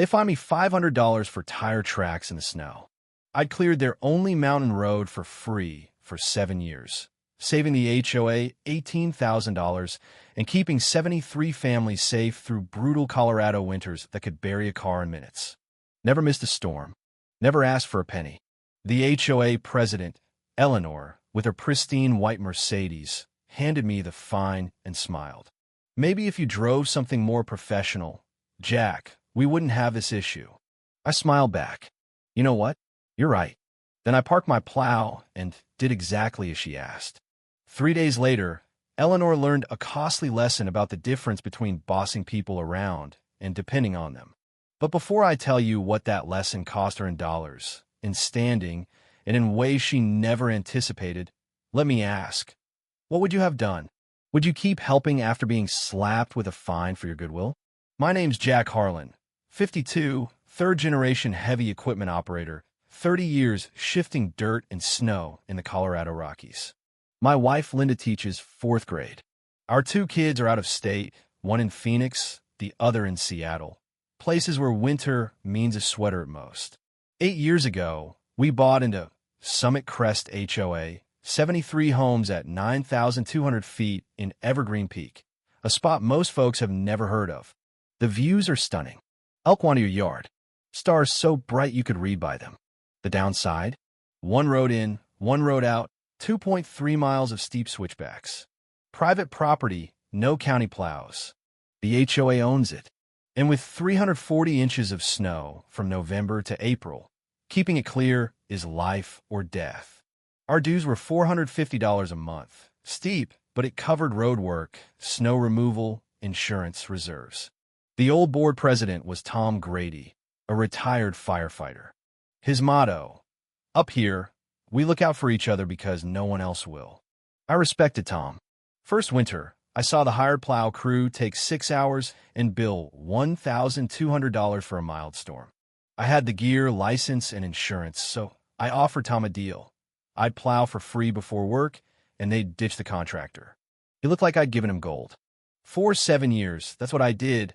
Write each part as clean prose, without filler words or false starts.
They fined me $500 for tire tracks in the snow. I'd cleared their only mountain road for free for 7 years, saving the HOA $18,000 and keeping 73 families safe through brutal Colorado winters that could bury a car in minutes. Never missed a storm. Never asked for a penny. The HOA president, Eleanor, with her pristine white Mercedes, handed me the fine and smiled. Maybe if you drove something more professional, Jack, we wouldn't have this issue. I smiled back. You know what? You're right. Then I parked my Plow and did exactly as she asked. 3 days later, Eleanor learned a costly lesson about the difference between bossing people around and depending on them. But before I tell you what that lesson cost her in dollars, in standing, and in ways she never anticipated, let me ask, what would you have done? Would you keep helping after being slapped with a fine for your goodwill? My name's Jack Harlan, 52, third-generation heavy equipment operator, 30 years shifting dirt and snow in the Colorado Rockies. My wife, Linda, teaches 4th grade. Our 2 kids are out of state, one in Phoenix, the other in Seattle, places where winter means a sweater at most. 8 years ago, we bought into Summit Crest HOA, 73 homes at 9,200 feet in Evergreen Peak, a spot most folks have never heard of. The views are stunning. Elk wander your yard. Stars so bright you could read by them. The downside? 1 road in, 1 road out, 2.3 miles of steep switchbacks. Private property, no county plows. The HOA owns it. And with 340 inches of snow from November to April, keeping it clear is life or death. Our dues were $450 a month. Steep, but it covered road work, snow removal, insurance reserves. The old board president was Tom Grady, a retired firefighter. His motto, "Up here, we look out for each other because no one else will." I respected Tom. First winter, I saw the hired plow crew take 6 hours and bill $1,200 for a mild storm. I had the gear, license, and insurance, so I offered Tom a deal. I'd plow for free before work, and they'd ditch the contractor. It looked like I'd given him gold. For 7 years, that's what I did.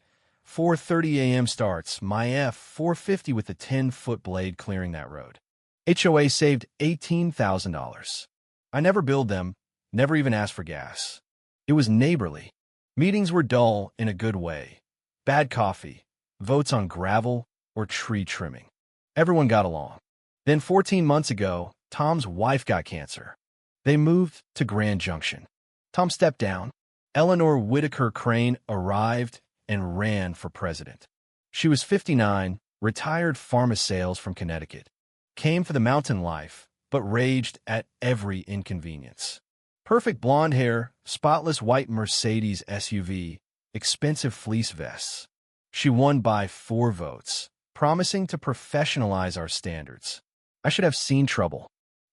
4:30 a.m. starts, my F450 with a 10-foot blade clearing that road. HOA saved $18,000. I never billed them, never even asked for gas. It was neighborly. Meetings were dull in a good way. Bad coffee, votes on gravel, or tree trimming. Everyone got along. Then 14 months ago, Tom's wife got cancer. They moved to Grand Junction. Tom stepped down. Eleanor Whitaker Crane arrived and ran for president. She was 59, retired pharma sales from Connecticut. Came for the mountain life, but raged at every inconvenience. Perfect blonde hair, spotless white Mercedes SUV, expensive fleece vests. She won by 4 votes, promising to professionalize our standards. I should have seen trouble.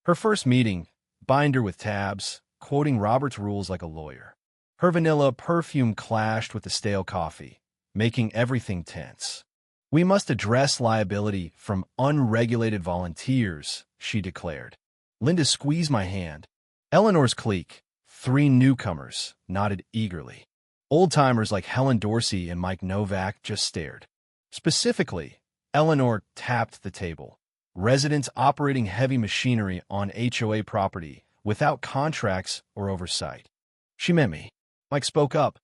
Her first meeting, binder with tabs, quoting Robert's rules like a lawyer. Her vanilla perfume clashed with the stale coffee, making everything tense. "We must address liability from unregulated volunteers," she declared. Linda squeezed my hand. Eleanor's clique, 3 newcomers, nodded eagerly. Old-timers like Helen Dorsey and Mike Novak just stared. Specifically, Eleanor tapped the table. Residents operating heavy machinery on HOA property without contracts or oversight. She meant me. Mike spoke up.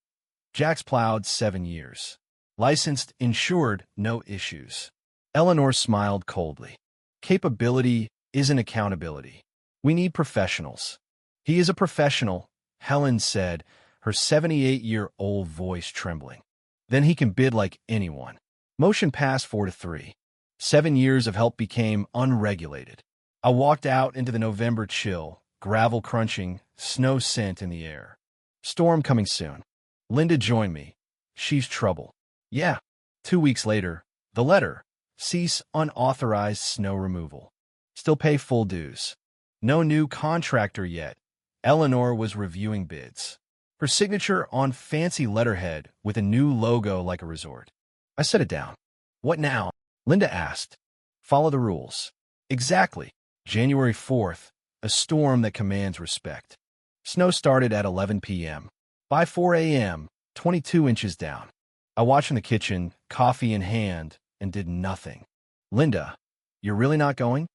Jack's plowed 7 years. Licensed, insured, no issues. Eleanor smiled coldly. Capability isn't accountability. We need professionals. He is a professional, Helen said, her 78-year-old voice trembling. Then he can bid like anyone. Motion passed 4-3. 7 years of help became unregulated. I walked out into the November chill, gravel crunching, snow scent in the air. Storm coming soon. Linda joined me. She's trouble. Yeah. 2 weeks later, the letter. Cease unauthorized snow removal. Still pay full dues. No new contractor yet. Eleanor was reviewing bids. Her signature on fancy letterhead with a new logo like a resort. I set it down. What now? Linda asked. Follow the rules. Exactly. January 4th, a storm that commands respect. Snow started at 11 p.m. By 4 a.m., 22 inches down. I watched in the kitchen, coffee in hand, and did nothing. Linda, you're really not going?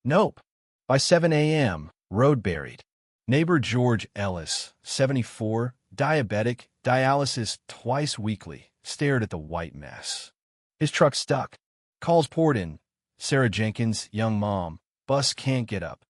Nope. By 7 a.m., road buried. Neighbor George Ellis, 74, diabetic, dialysis twice weekly, stared at the white mess. His truck stuck. Calls poured in. Sarah Jenkins, young mom, bus can't get up.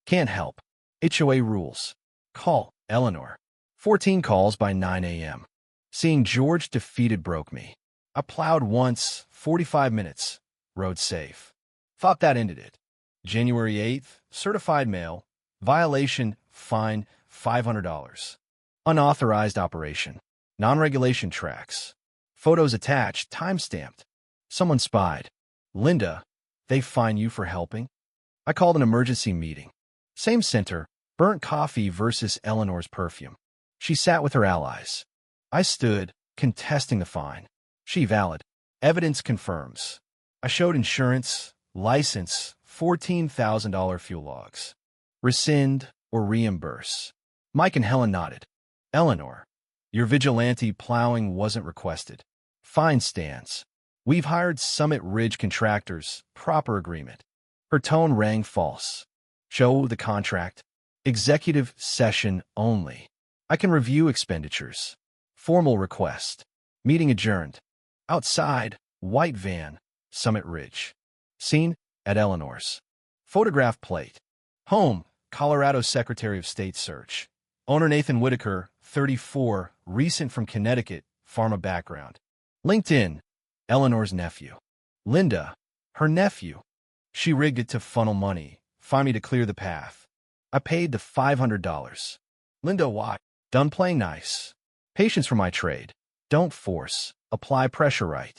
Can't help. HOA rules. Call Eleanor. 14 calls by 9 a.m. Seeing George defeated broke me. I plowed once, 45 minutes. Road safe. Thought that ended it. January 8th, certified mail. Violation, fine, $500. Unauthorized operation. Non-regulation tracks. Photos attached, time-stamped. Someone spied. Linda, they fine you for helping? I called an emergency meeting. Same center, burnt coffee versus Eleanor's perfume. She sat with her allies. I stood, contesting the fine. She valid. Evidence confirms. I showed insurance, license, $14,000 fuel logs. Rescind or reimburse. Mike and Helen nodded. Eleanor, your vigilante plowing wasn't requested. Fine stands. We've hired Summit Ridge contractors. Proper agreement. Her tone rang false. Show the contract. Executive session only. I can review expenditures. Formal request. Meeting adjourned. Outside, white van, Summit Ridge. Scene at Eleanor's. Photograph plate. Home, Colorado Secretary of State search. Owner Nathan Whitaker, 34, recent from Connecticut, pharma background. LinkedIn, Eleanor's nephew. Linda, her nephew. She rigged it to funnel money, find me to clear the path. I paid the $500. Linda, why? Done playing nice. Patience for my trade. Don't force. Apply pressure right.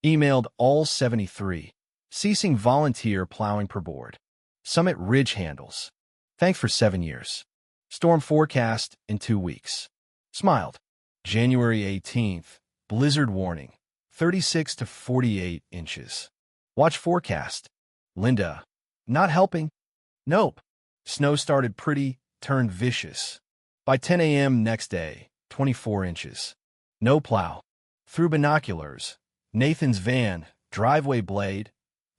Emailed all 73. Ceasing volunteer plowing per board. Summit Ridge handles. Thanks for 7 years. Storm forecast in 2 weeks. Smiled. January 18th. Blizzard warning. 36 to 48 inches. Watch forecast. Linda. Not helping? Nope. Snow started pretty, turned vicious. By 10 a.m. next day, 24 inches. No plow. Through binoculars. Nathan's van, driveway blade,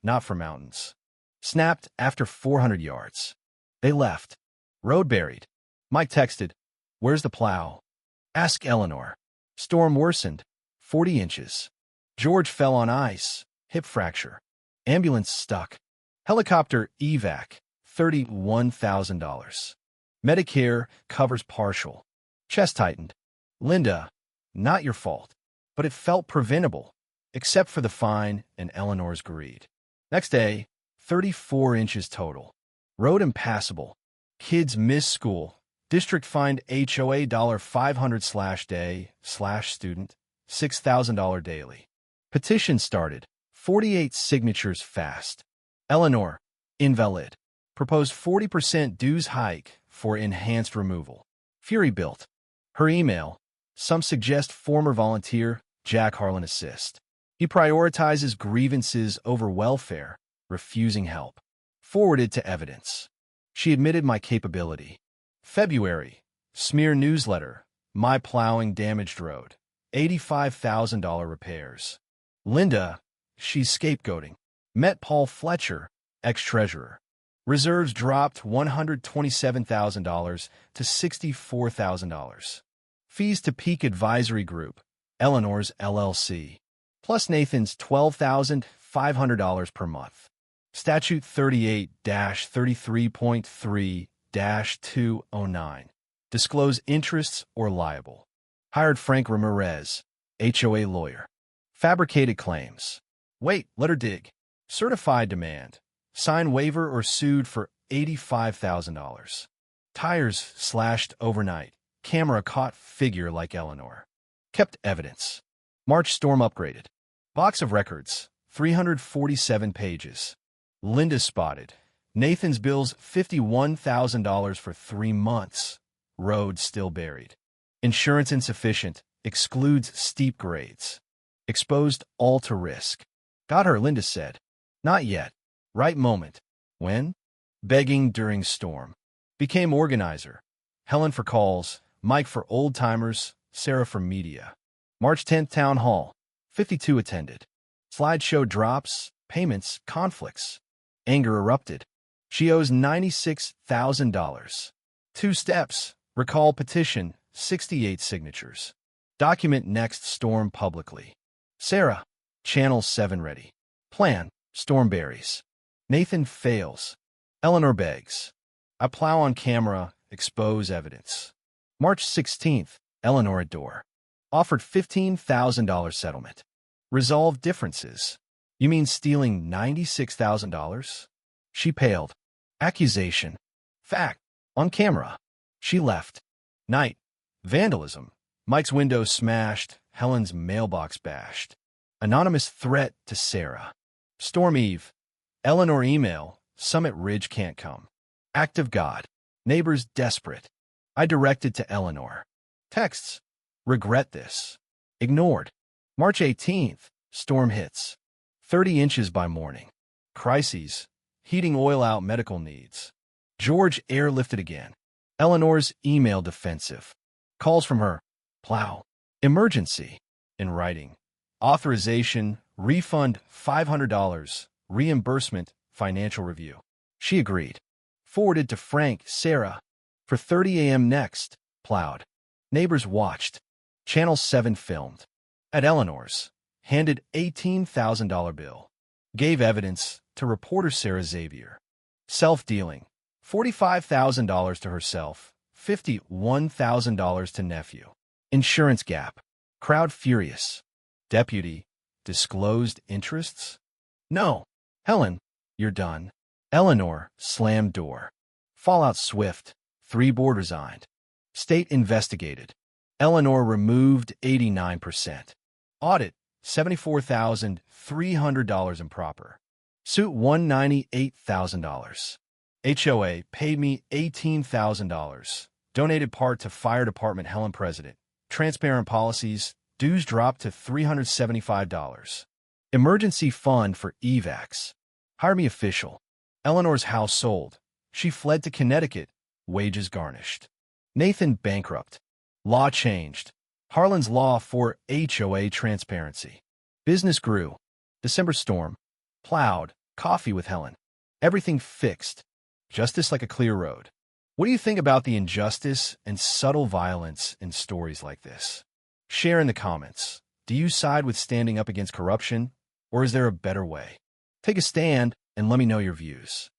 not for mountains. Snapped after 400 yards. They left. Road buried. Mike texted, where's the plow? Ask Eleanor. Storm worsened. 40 inches. George fell on ice. Hip fracture. Ambulance stuck. Helicopter evac. $31,000. Medicare covers partial. Chest tightened. Linda, not your fault. But it felt preventable, except for the fine and Eleanor's greed. Next day, 34 inches total. Road impassable. Kids miss school. District fined HOA $500/day/student, $6,000 daily. Petition started. 48 signatures fast. Eleanor, invalid. Proposed 40% dues hike for enhanced removal. Fury built. Her email. Some suggest former volunteer Jack Harlan assist. He prioritizes grievances over welfare, refusing help. Forwarded to evidence. She admitted my capability. February. Smear newsletter. My plowing damaged road. $85,000 repairs. Linda, she's scapegoating. Met Paul Fletcher, ex-treasurer. Reserves dropped $127,000 to $64,000. Fees to Peak Advisory Group, Eleanor's LLC, plus Nathan's $12,500 per month. Statute 38-33.3-209. Disclose interests or liable. Hired Frank Ramirez, HOA lawyer. Fabricated claims. Wait, let her dig. Certified demand. Sign waiver or sued for $85,000. Tires slashed overnight. Camera caught figure like Eleanor. Kept evidence. March storm upgraded. Box of records, 347 pages. Linda spotted. Nathan's bills $51,000 for 3 months. Road still buried. Insurance insufficient. Excludes steep grades. Exposed all to risk. Got her, Linda said. Not yet. Right moment. When? Begging during storm. Became organizer. Helen for calls. Mike for old-timers. Sarah for media. March 10th Town Hall. 52 attended. Slideshow drops, payments, conflicts. Anger erupted. She owes $96,000. 2 steps. Recall petition, 68 signatures. Document next storm publicly. Sarah, Channel 7 ready. Plan, Stormberries. Nathan fails. Eleanor begs. I plow on camera, expose evidence. March 16th, Eleanor at door. Offered $15,000 settlement. Resolve differences. You mean stealing $96,000? She paled. Accusation. Fact. On camera. She left. Night. Vandalism. Mike's window smashed. Helen's mailbox bashed. Anonymous threat to Sarah. Storm Eve. Eleanor email. Summit Ridge can't come. Act of God. Neighbors desperate. I directed to Eleanor. Texts. Regret this. Ignored. March 18th. Storm hits. 30 inches by morning. Crises. Heating oil out medical needs. George airlifted again. Eleanor's email defensive. Calls from her. Plow. Emergency. In writing. Authorization. Refund $500. Reimbursement. Financial review. She agreed. Forwarded to Frank, Sarah. For 30 a.m. next. Plowed. Neighbors watched. Channel 7 filmed. At Eleanor's. Handed $18,000 bill. Gave evidence to reporter Sarah Xavier. Self-dealing. $45,000 to herself. $51,000 to nephew. Insurance gap. Crowd furious. Deputy. Disclosed interests? No. Helen, you're done. Eleanor, slammed door. Fallout swift. 3 board resigned. State investigated. Eleanor removed 89%. Audit, $74,300 improper. Suit $198,000. HOA paid me $18,000. Donated part to fire department Helen President. Transparent policies. Dues dropped to $375. Emergency fund for evacs. Hire me official. Eleanor's house sold. She fled to Connecticut. Wages garnished. Nathan bankrupt. Law changed. Harlan's law for HOA transparency. Business grew. December storm. Plowed. Coffee with Helen. Everything fixed. Justice like a clear road. What do you think about the injustice and subtle violence in stories like this? Share in the comments. Do you side with standing up against corruption, or is there a better way? Take a stand and let me know your views.